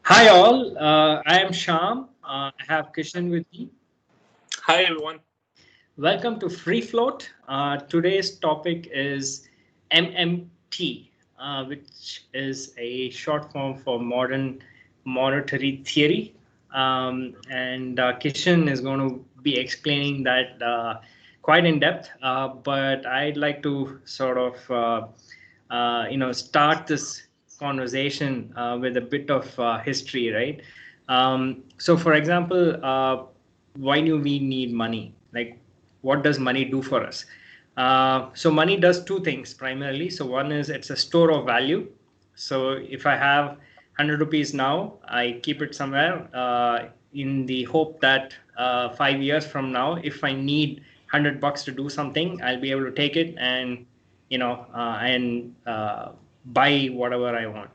Hi all, I am Sham. I have Kishan with me. Hi everyone. Welcome to Free Float. Today's topic is MMT, which is a short form for modern monetary theory. And Kishan is going to be explaining that quite in depth. But I'd like to sort of, start this conversation with a bit of history, right? So, for example, why do we need money? Like, what does money do for us? So money does two things primarily. So one is it's a store of value. So if I have 100 rupees now, I keep it somewhere in the hope that 5 years from now, if I need 100 bucks to do something, I'll be able to take it and buy whatever I want.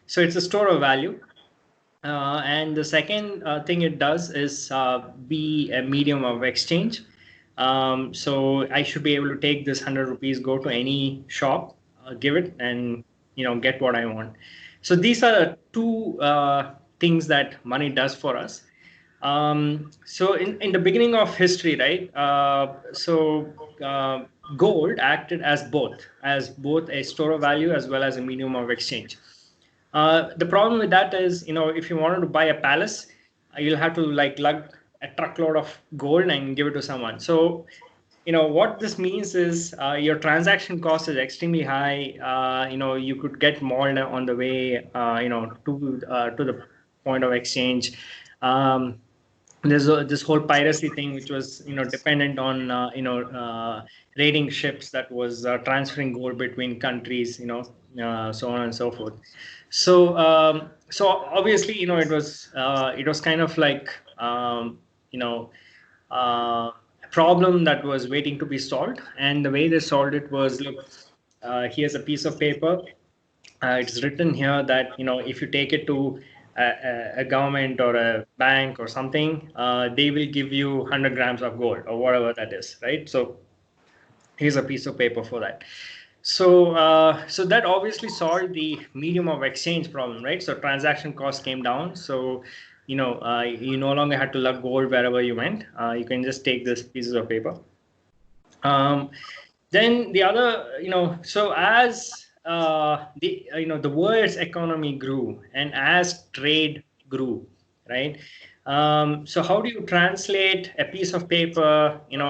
So it's a store of value. And the second thing it does is be a medium of exchange. So I should be able to take this 100 rupees, go to any shop, give it, and get what I want. So these are the two things that money does for us. So in the beginning of history, right? Gold acted as both a store of value as well as a medium of exchange. The problem with that is, if you wanted to buy a palace, you'll have to like lug a truckload of gold and give it to someone. So, what this means is your transaction cost is extremely high. You could get mauled on the way, to the point of exchange. There's this whole piracy thing, which was dependent on raiding ships that was transferring gold between countries, so on and so forth. So obviously, it was kind of like you know a problem that was waiting to be solved, and the way they solved it was, look, here's a piece of paper. It's written here that if you take it to a government or a bank or something, they will give you 100 grams of gold or whatever that is, right? So here's a piece of paper for that. So that obviously solved the medium of exchange problem, right? So transaction costs came down. So you no longer had to lug gold wherever you went. You can just take this pieces of paper. um, then the other, so as the world's economy grew and as trade grew, right? So how do you translate a piece of paper, in,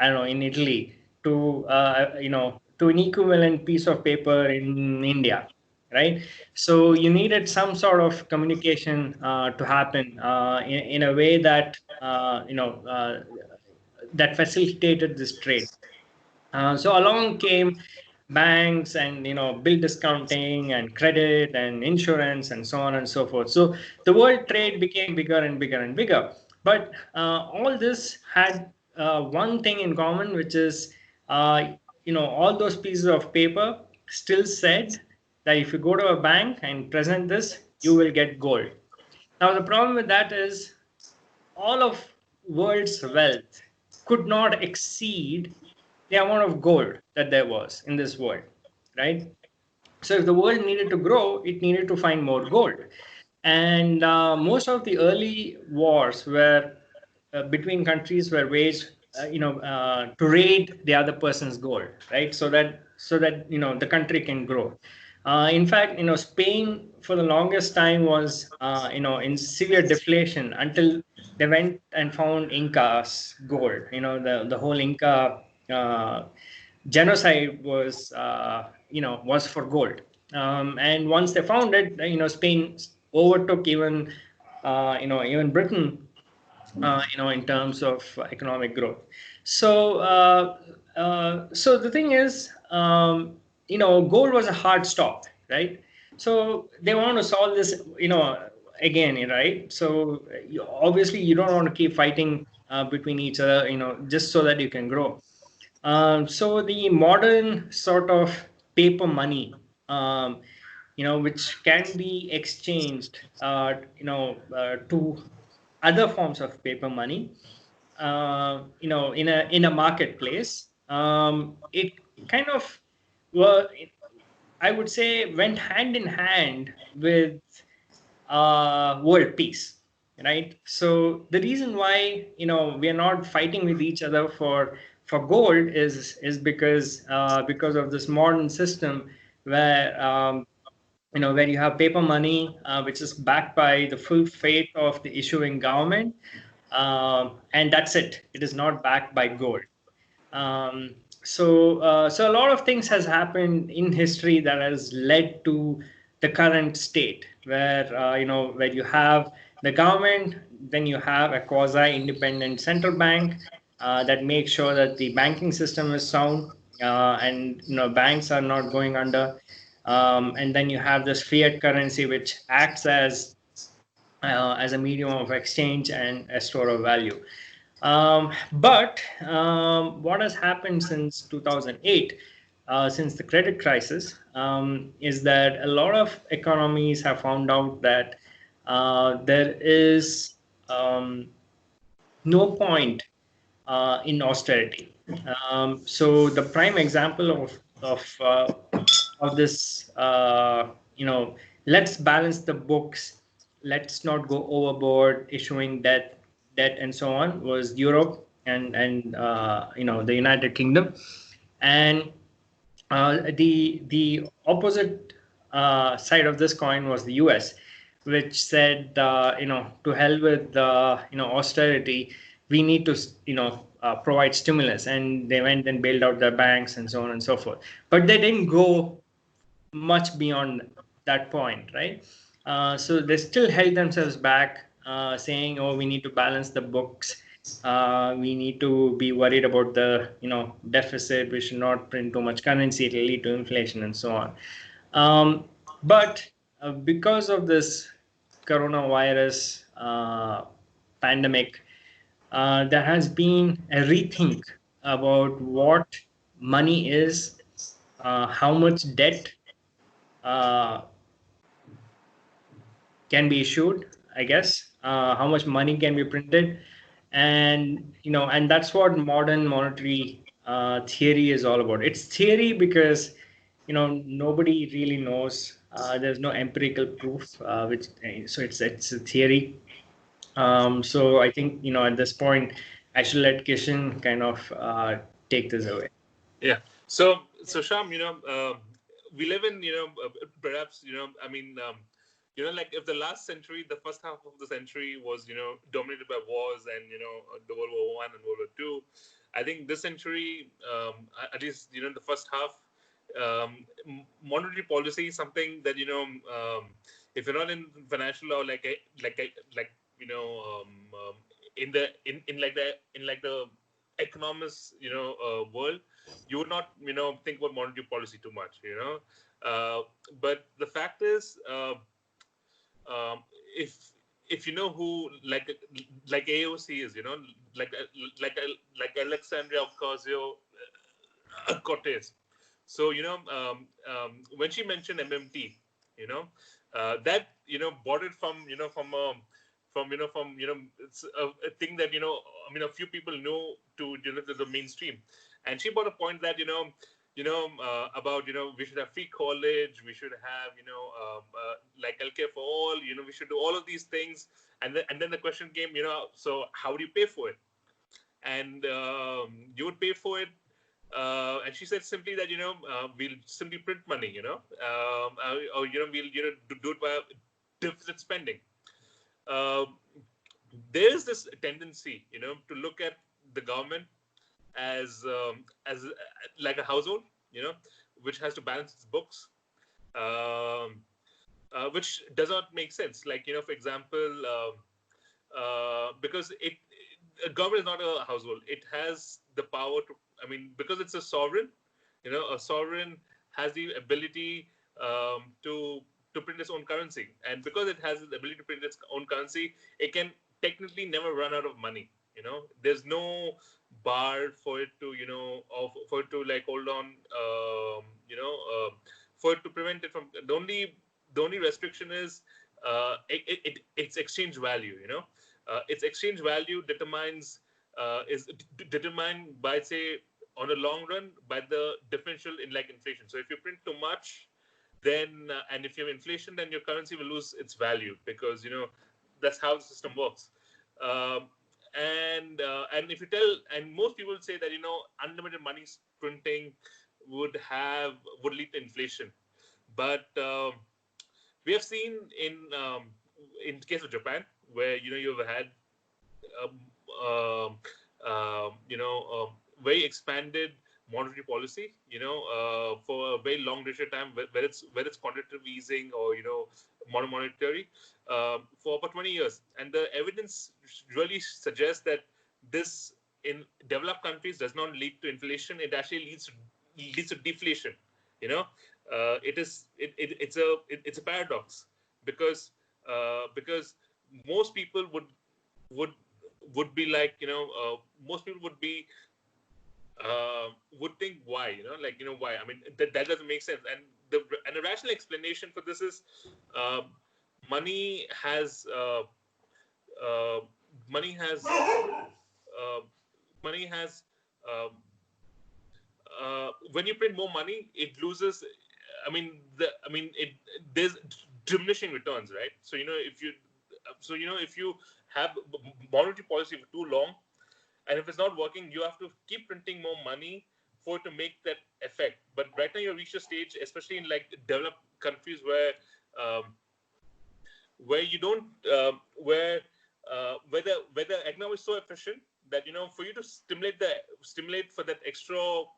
I don't know, in Italy to to an equivalent piece of paper in India, right? So you needed some sort of communication to happen in a way that that facilitated this trade. So along came banks and bill discounting and credit and insurance and so on and so forth. So the world trade became bigger and bigger and bigger. But all this had one thing in common, which is all those pieces of paper still said that if you go to a bank and present this, you will get gold. Now the problem with that is all of world's wealth could not exceed the amount of gold that there was in this world, right? So if the world needed to grow, it needed to find more gold. And most of the early wars were between countries were waged, to raid the other person's gold, right? So that the country can grow. In fact, Spain for the longest time was in severe deflation until they went and found Inca's gold. The whole Inca genocide was for gold. And once they found it, Spain overtook even Britain, in terms of economic growth. So the thing is, gold was a hard stop, right? So they want to solve this, again, right? So obviously you don't want to keep fighting between each other, just so that you can grow. So the modern sort of paper money, which can be exchanged, to other forms of paper money, in a marketplace. It kind of, well, I would say, went hand in hand with world peace, right? So the reason why we are not fighting with each other for gold is because of this modern system where where you have paper money, which is backed by the full faith of the issuing government, and that's it. It is not backed by gold. So a lot of things has happened in history that has led to the current state where where you have the government, then you have a quasi-independent central bank that makes sure that the banking system is sound, and banks are not going under, and then you have this fiat currency which acts as a medium of exchange and a store of value. But what has happened since 2008, since the credit crisis, is that a lot of economies have found out that there is no point in austerity. So the prime example of this, let's balance the books, let's not go overboard, issuing debt and so on, was Europe and the United Kingdom, and the opposite side of this coin was the US, which said, to hell with austerity. We need to provide stimulus, and they went and bailed out their banks and so on and so forth. But they didn't go much beyond that point, right? So they still held themselves back, saying, "Oh, we need to balance the books. We need to be worried about the deficit. We should not print too much currency. It'll lead to inflation and so on." But because of this coronavirus pandemic, there has been a rethink about what money is, how much debt uh, can be issued, I guess, how much money can be printed, and that's what modern monetary theory is all about. It's theory because nobody really knows. There's no empirical proof, which so it's a theory. So I think at this point, I should let Kishan kind of take this away. Yeah. So Sham, we live in, perhaps, like if the last century, the first half of the century was, dominated by wars and, the World War One and World War Two. I think this century, at least, the first half, monetary policy is something that, if you're not in financial or like, in the, in like the economist, world, you would not think about monetary policy too much, but the fact is, if you know who like AOC is, like like like Alexandria Ocasio Cortez. So when she mentioned MMT, you know that bought it from it's a thing that a few people know to to the mainstream, and she brought a point that about we should have free college, we should have like healthcare for all, we should do all of these things, and then the question came, so how do you pay for it? And you would pay for it, and she said simply that we'll simply print money, or we'll do it by deficit spending. Uh, there's this tendency, to look at the government as like a household, which has to balance its books, um, which does not make sense. Like for example, because a government is not a household. It has the power to. I mean, because it's a sovereign, a sovereign has the ability to print its own currency, and because it has the ability to print its own currency, it can technically never run out of money. There's no bar for it to for it to like hold on, for it to prevent it from. The only restriction is its exchange value. Its exchange value is determined by, say, on a long run, by the differential in like inflation. So if you print too much, then and if you have inflation, then your currency will lose its value, because that's how the system works. Um, and if you tell, and most people say that unlimited money printing would lead to inflation, but we have seen in the case of Japan, where you've had um, um, very expanded monetary policy, for a very long duration of time, whether it's quantitative easing or monomonetary, for about 20 years, and the evidence really suggests that this in developed countries does not lead to inflation. It actually leads to deflation. You know, it's a paradox, because most people would would be like most people would think, why, why, I mean, that doesn't make sense. And a rational explanation for this is, uh, money has uh, money has uh, money has um, when you print more money, it loses. It there's diminishing returns, right? So if you have monetary policy for too long, and if it's not working, you have to keep printing more money for it to make that effect. But right now, you've reached a stage, especially in like developed countries, where you don't where the economy is so efficient that for you to stimulate for that extra, or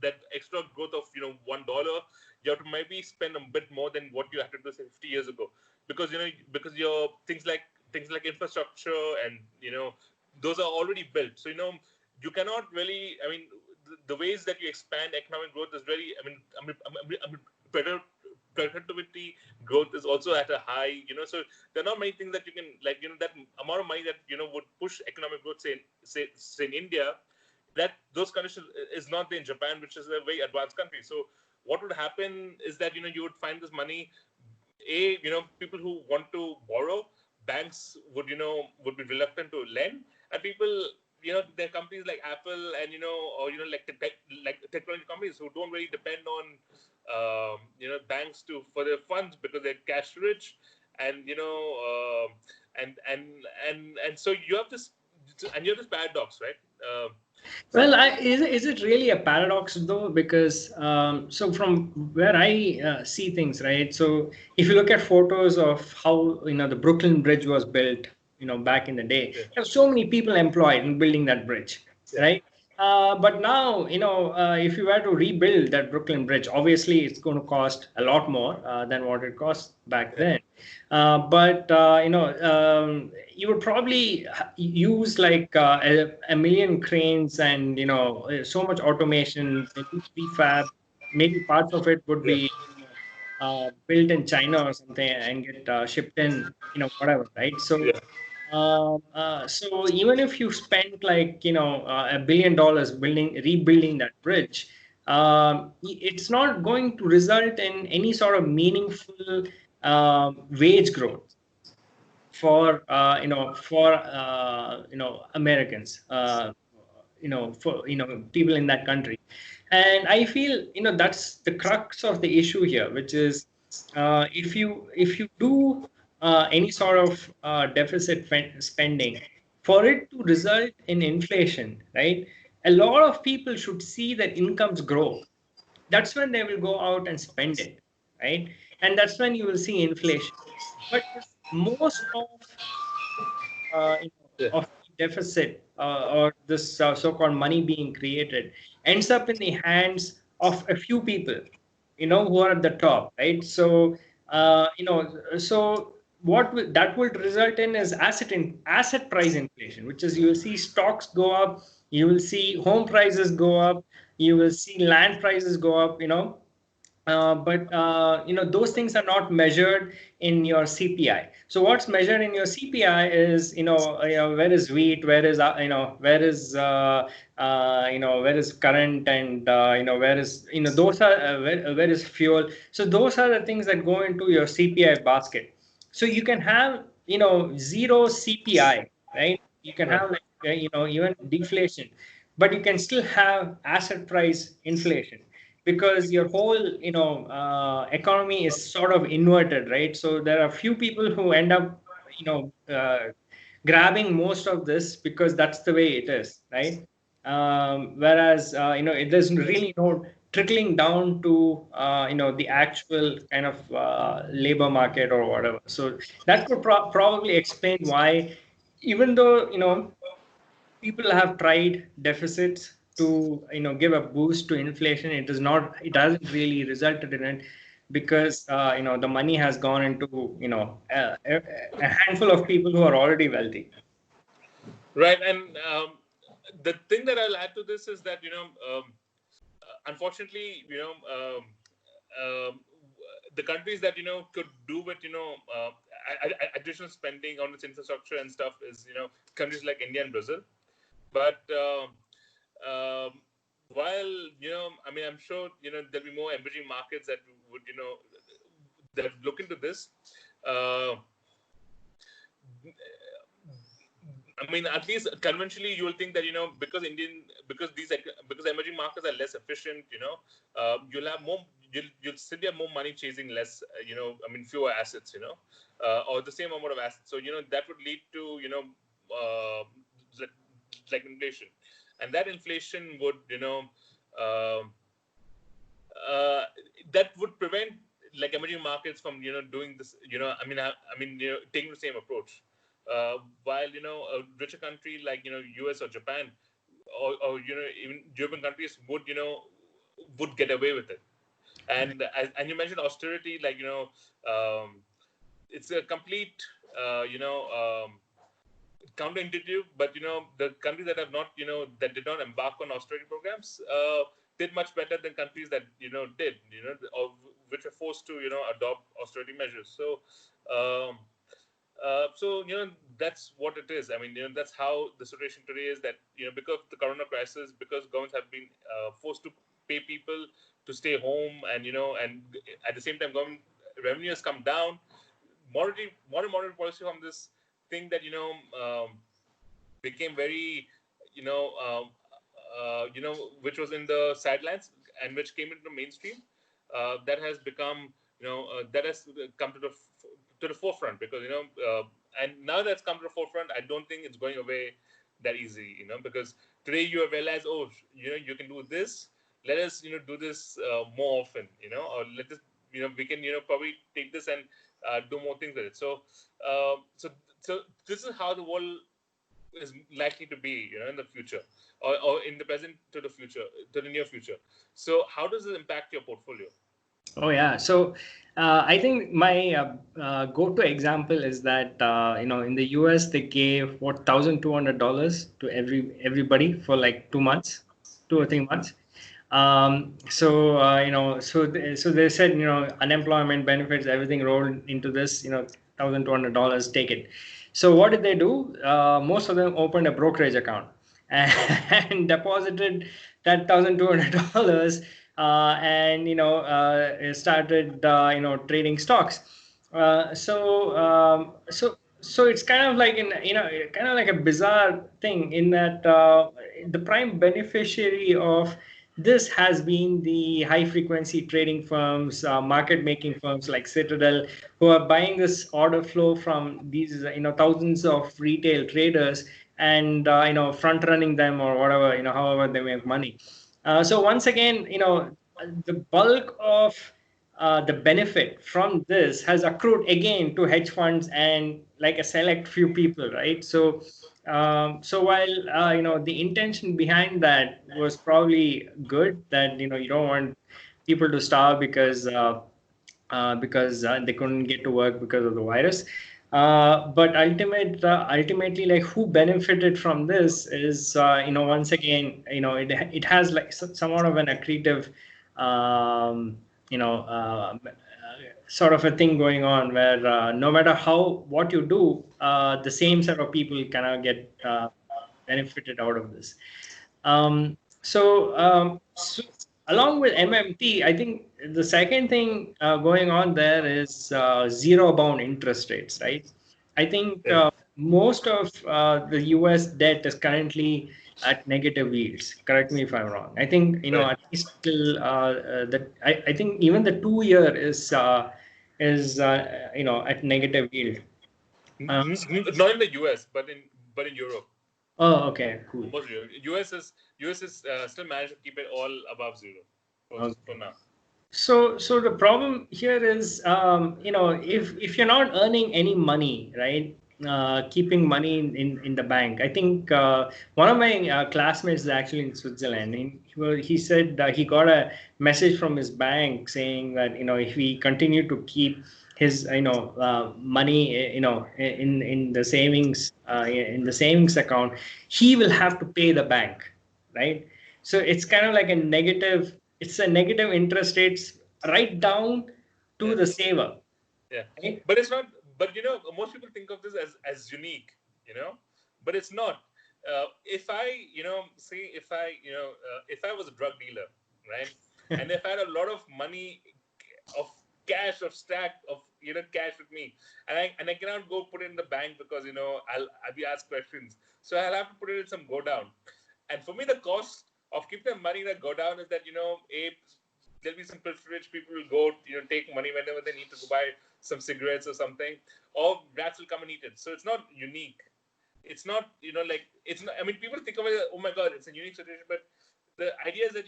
that extra growth of $1, you have to maybe spend a bit more than what you had to do, say, 50 years ago, because your things like infrastructure, and those are already built. So you cannot really, I mean, the ways that you expand economic growth is really, better productivity growth is also at a high, so there are not many things that you can, like, that amount of money that would push economic growth, say in India, that those conditions is not there in Japan, which is a very advanced country. So what would happen is that you would find this money, people who want to borrow, banks would be reluctant to lend, and people, there are companies like Apple, and or like like technology companies who don't really depend on banks for their funds, because they're cash rich, and and so you have this paradox, right? Well, is it really a paradox though? Because so from where I see things, right? So if you look at photos of how the Brooklyn Bridge was built, back in the day, Yeah, there are so many people employed in building that bridge, yeah, right? But now, if you were to rebuild that Brooklyn Bridge, obviously it's going to cost a lot more than what it cost back yeah, then. But you would probably use like a million cranes, and so much automation, maybe prefab, maybe parts of it would yeah, be built in China or something and get shipped in, whatever, right? So yeah, so even if you spent like $1 billion rebuilding that bridge, it's not going to result in any sort of meaningful wage growth for Americans, for people in that country. And I feel that's the crux of the issue here, which is if you do any sort of deficit spending, for it to result in inflation, right? A lot of people should see that incomes grow. That's when they will go out and spend it, right? And that's when you will see inflation. But if most yeah, of the deficit, or this so-called money being created, ends up in the hands of a few people, who are at the top, right? So, so that would result in is asset price inflation, which is, you will see stocks go up, you will see home prices go up, you will see land prices go up, but those things are not measured in your CPI. So what's measured in your CPI is where is wheat, where is current, and where is those are where is fuel. So those are the things that go into your CPI basket. So you can have zero CPI, right? You can right, have like even deflation, but you can still have asset price inflation. because your whole economy is sort of inverted, right? So there are few people who end up grabbing most of this because that's the way it is, right? Whereas it there's really no trickling down to the actual kind of labor market or whatever. So that could probably explain why, even though people have tried deficits to give a boost to inflation, it hasn't really resulted in it, because the money has gone into a handful of people who are already wealthy. Right. And the thing that I'll add to this is that, unfortunately, um, the countries that, could do with, additional spending on its infrastructure and stuff is, countries like India and Brazil. But um, while, I mean, I'm sure, there'll be more emerging markets that would, that look into this. Uh, I mean, at least conventionally, you will think that, because emerging markets are less efficient, you'll have more, you'll still have more money chasing less, I mean, fewer assets, or the same amount of assets. So, that would lead to, uh, like, inflation, and that inflation would, uh, uh, that would prevent like emerging markets from doing this. Taking the same approach. While a richer country like US or Japan, or even European countries would get away with it. And you mentioned austerity, like it's a complete counterintuitive, but the countries that have not that did not embark on austerity programs did much better than countries that did, or which were forced to adopt austerity measures. So that's what it is. I mean, that's how the situation today is, that because of the corona crisis, because governments have been forced to pay people to stay home, and and at the same time government revenue has come down. Modern monetary policy from this thing that became very you know um, which was in the sidelines and which came into the mainstream, that has become that has come to the forefront, because and now that's come to the forefront, I don't think it's going away that easy, because today you have realized, oh, you can do this, let us do this more often, or let us we can probably take this and do more things with it. So so this is how the world is likely to be, in the future, or in the present to the future, to the near future. So how does this impact your portfolio? Oh yeah. So I think my go-to example is that in the US they gave what $1,200 to everybody for like 2 months, 2 or 3 months. So they said unemployment benefits, everything rolled into this, $1,200, take it. So what did they do? Most of them opened a brokerage account and deposited that $1,200, and started trading stocks. So it's kind of like kind of like a bizarre thing, in that the prime beneficiary of this has been the high frequency trading firms, market making firms like Citadel, who are buying this order flow from these thousands of retail traders, and front running them or whatever, however they make money. So once again, the bulk of the benefit from this has accrued again to hedge funds and like a select few people, right? So while the intention behind that was probably good, that you don't want people to starve because they couldn't get to work because of the virus. But ultimately, like, who benefited from this is, once again, it has like somewhat of an accretive, um, sort of a thing going on, where no matter what you do, the same set of people kind of get benefited out of this. So along with MMT, I think the second thing going on there is zero bound interest rates, right? I think Yes. most of the US debt is currently at negative yields. Correct me if I'm wrong. I think Right. at least till that. I think even the 2 year is at negative yield. Not in the US, but in Europe. Oh, okay, cool. Most Europe. US is still managed to keep it all above zero for Okay. now. So the problem here is, if you're not earning any money, right? Keeping money in the bank. I think one of my classmates is actually in Switzerland, and he said he got a message from his bank saying that if he continued to keep his money in the savings account, he will have to pay the bank, right? So it's kind of like it's a negative interest rates right down to Yeah. the saver, Yeah, right? but it's not. But most people think of this as unique. You know, but it's not. If I, say, if I was a drug dealer, right, and if I had a lot of money of cash of stack of cash with me, and I cannot go put it in the bank because I'll be asked questions, so I'll have to put it in some go down. And for me, the cost of keeping the money in a go down is that there'll be some privileged people will go take money whenever they need to go buy some cigarettes or something, or rats will come and eat it. So it's not unique. It's not like it's not. I mean, people think of it. Oh my God, it's a unique situation, but the idea is that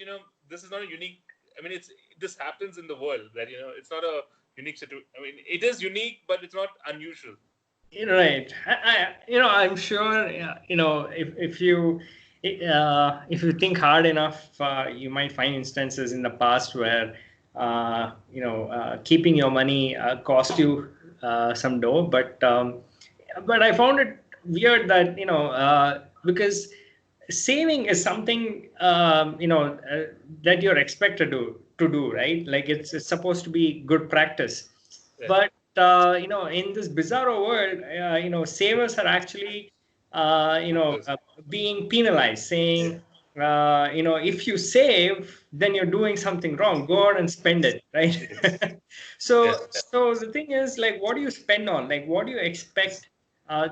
this is not a unique. I mean, this happens in the world that it's not a unique situation. I mean, it is unique, but it's not unusual. Right. I'm sure, if you think hard enough, you might find instances in the past where, keeping your money cost you some dough. But I found it weird that, because saving is something, that you're expected to do, right? Like it's supposed to be good practice. Yeah. But in this bizarro world, savers are actually, being penalized, Yeah. saying, if you save, then you're doing something wrong. Go out and spend it, right? Yes. Yeah. So the thing is, like, what do you spend on? Like, what do you expect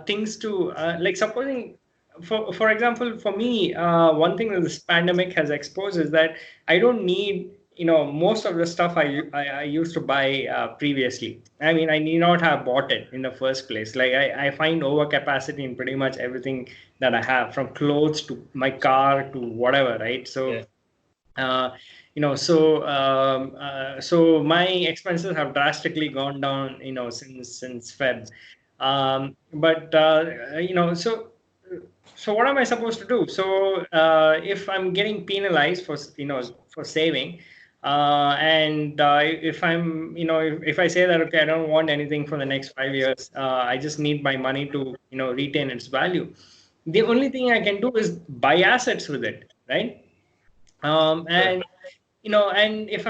things to, like, supposing. For example, for me, one thing that this pandemic has exposed is that I don't need most of the stuff I used to buy previously. I mean, I need not have bought it in the first place. Like I find overcapacity in pretty much everything that I have, from clothes to my car to whatever, right? Yeah. Uh, so my expenses have drastically gone down, since Feb. But so what am I supposed to do? So if I'm getting penalized for saving, and if I'm if I say that, okay, I don't want anything for the next 5 years, I just need my money to retain its value. The only thing I can do is buy assets with it, right? Right. And and if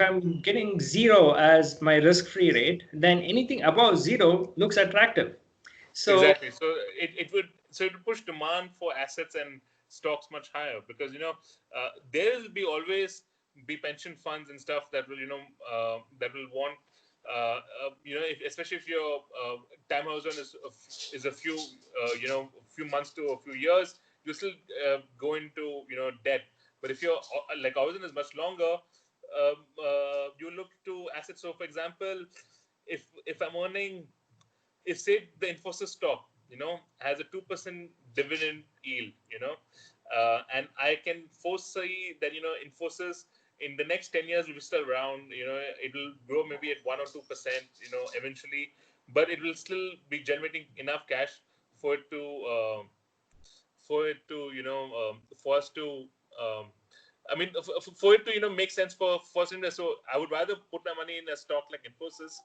I'm getting zero as my risk-free rate, then anything above zero looks attractive. So Exactly. So it would push demand for assets and stocks much higher because there will be always be pension funds and stuff that will that will want especially if your time horizon is a few few months to a few years, you still go into debt. But if your like horizon is much longer, you look to assets. So for example, if I'm earning, if say the Infosys stock, has a 2% dividend yield, and I can foresee that Infosys in the next 10 years will be still around, it will grow maybe at 1 or 2%, eventually, but it will still be generating enough cash for it to for us to um, I mean, for it to make sense for us. So I would rather put my money in a stock like Infosys,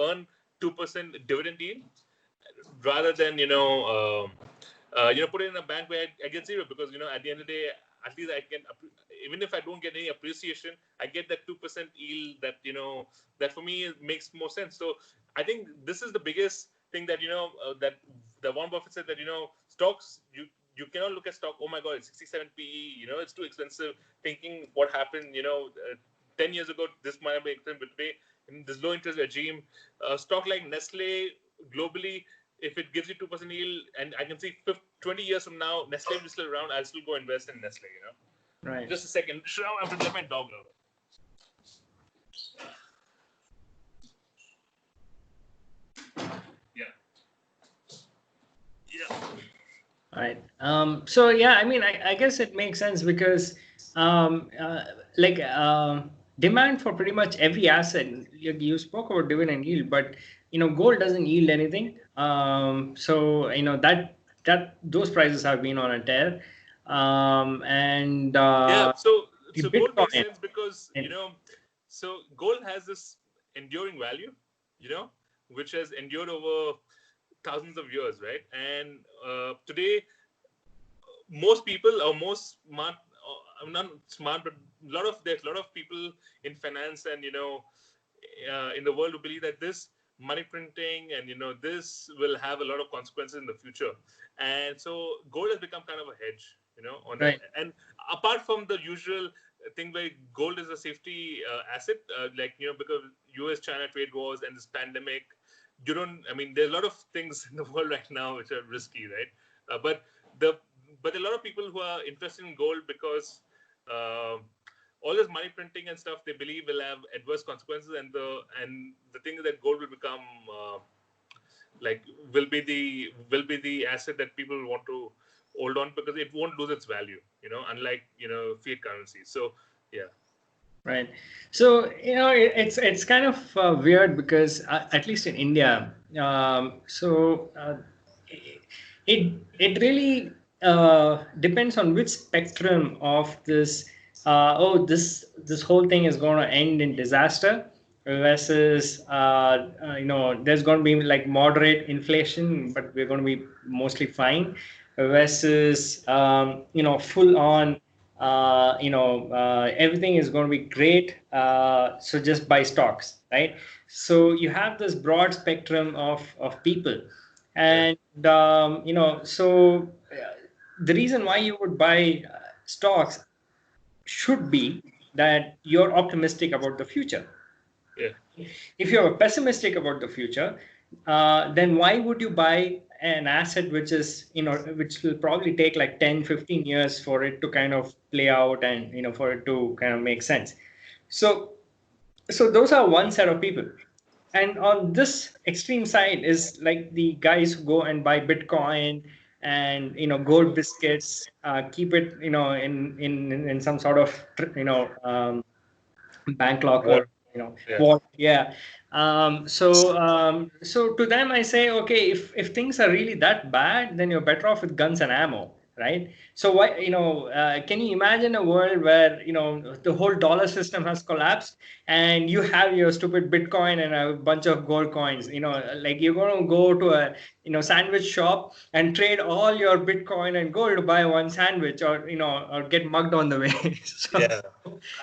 earn 2% dividend yield, rather than put it in a bank where I get zero, because at the end of the day, at least I can, even if I don't get any appreciation, I get that 2% yield that that for me makes more sense. So I think this is the biggest thing that that the Warren Buffett said, that stocks, you cannot look at stock, oh my god, it's 67 PE, it's too expensive, thinking what happened 10 years ago, this might have been expensive, but today in this low interest regime, stock like Nestle globally if it gives you 2% yield, and I can see 20 years from now, Nestle is still around, I'll still go invest in Nestle. Right. Just a second. Shram, I have to let my dog out. Yeah. Yeah. Right. So yeah, I mean, I guess it makes sense because um, uh, like demand for pretty much every asset. You spoke about dividend yield, but gold doesn't yield anything. So that those prices have been on a tear, and Yeah. the So gold makes Bitcoin. sense because And, so gold has this enduring value, which has endured over thousands of years, right? And today, most people, or most smart, I'm not smart, but there's a lot of people in finance and in the world who believe that this money printing and this will have a lot of consequences in the future. And so gold has become kind of a hedge, on that. right. And apart from the usual thing where gold is a safety asset, like because US China trade wars and this pandemic, you don't I mean there's a lot of things in the world right now which are risky, right? But the but a lot of people who are interested in gold because uh, all this money printing and stuff they believe will have adverse consequences, and the thing is that gold will become like will be the asset that people want to hold on because it won't lose its value, unlike fiat currency. So yeah. Right. So, it's kind of weird because at least in India, it really depends on which spectrum of this. This whole thing is going to end in disaster versus there's going to be like moderate inflation, but we're going to be mostly fine versus full on everything is going to be great. So just buy stocks, right? So you have this broad spectrum of people, Yeah. and the reason why you would buy stocks should be that you're optimistic about the future. Yeah. If you're pessimistic about the future, then why would you buy an asset which is, which will probably take like 10, 15 years for it to kind of play out and, for it to kind of make sense. So, so those are one set of people. And on this extreme side is like the guys who go and buy Bitcoin and, gold biscuits, keep it, in some sort of, bank locker, What? Yeah. what, yeah. So to them I say, okay, if things are really that bad, then you're better off with guns and ammo, right? So why, can you imagine a world where the whole dollar system has collapsed and you have your stupid Bitcoin and a bunch of gold coins, like you're going to go to a sandwich shop and trade all your Bitcoin and gold to buy one sandwich, or or get mugged on the way. So Yeah.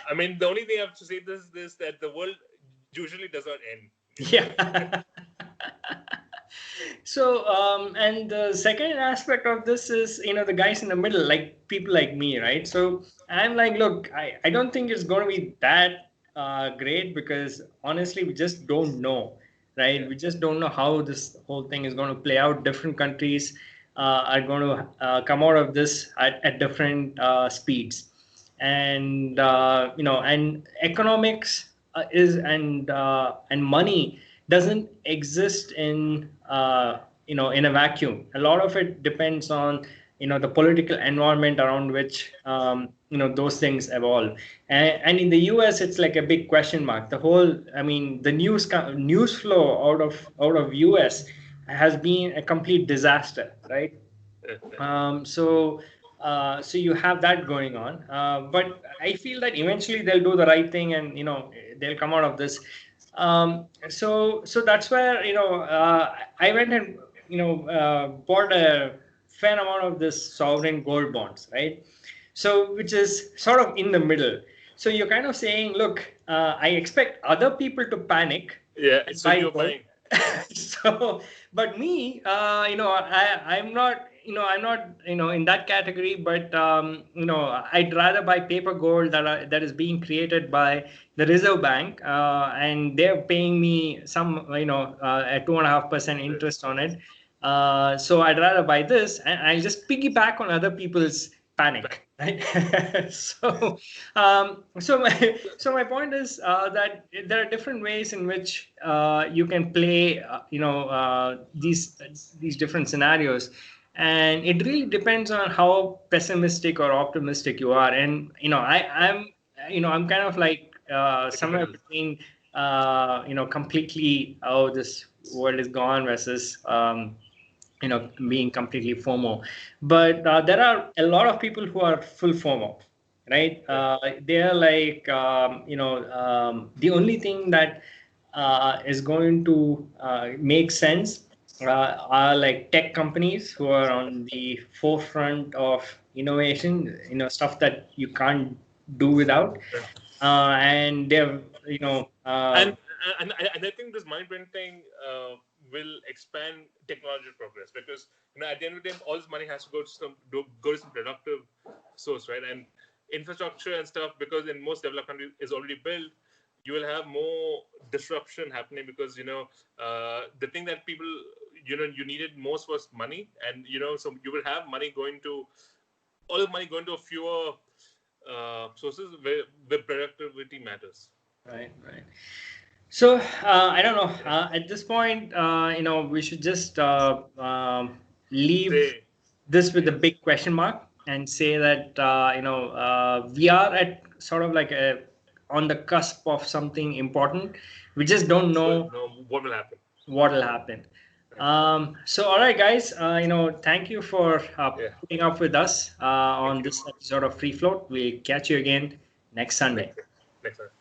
I mean, the only thing I have to say this that the world usually does not end. yeah. So, and the second aspect of this is, the guys in the middle, like people like me, right? So I'm like, look, I don't think it's going to be that great because honestly, we just don't know, right? Yeah. We just don't know how this whole thing is going to play out. Different countries are going to come out of this at different speeds. And, and economics and money doesn't exist in in a vacuum. A lot of it depends on the political environment around which those things evolve. And in the US, it's like a big question mark. The whole, I mean, the news flow out of US has been a complete disaster, right? So so you have that going on, but I feel that eventually they'll do the right thing and they'll come out of this. So that's where I went and bought a fair amount of this sovereign gold bonds, right? So which is sort of in the middle. So you're kind of saying, look, I expect other people to panic Yeah. and So buy you're gold. buying. So, but me, I'm not, I'm not in that category, but I'd rather buy paper gold that is being created by the Reserve Bank, and they're paying me some, a 2.5% interest on it. So I'd rather buy this, and I just piggyback on other people's panic, right? So my point is that there are different ways in which you can play, these different scenarios, and it really depends on how pessimistic or optimistic you are. And I'm kind of like Like a somewhere middle. between completely, oh, this world is gone, versus being completely FOMO. But there are a lot of people who are full FOMO, right? Right. They are like, the only thing that is going to make sense are like tech companies who are on the forefront of innovation, stuff that you can't do without. And they're, and and I think this mind printing will expand technology progress, because at the end of the day, all this money has to go to some productive source, right? And infrastructure and stuff, because in most developed countries is already built, you will have more disruption happening, because the thing that people you needed most was money, and so you will have money going to all the money going to a fewer sources where productivity matters. right, right. So I don't know. At this point, we should just leave Say this with a yes. big question mark and say that we are at sort of like on the cusp of something important. We just don't Well, know no, what will happen? what will happen. Right. So all right, guys. Thank you for Yeah. putting up with us Thank on you. this episode of Free Float. We'll catch you again next Next Sunday. next time.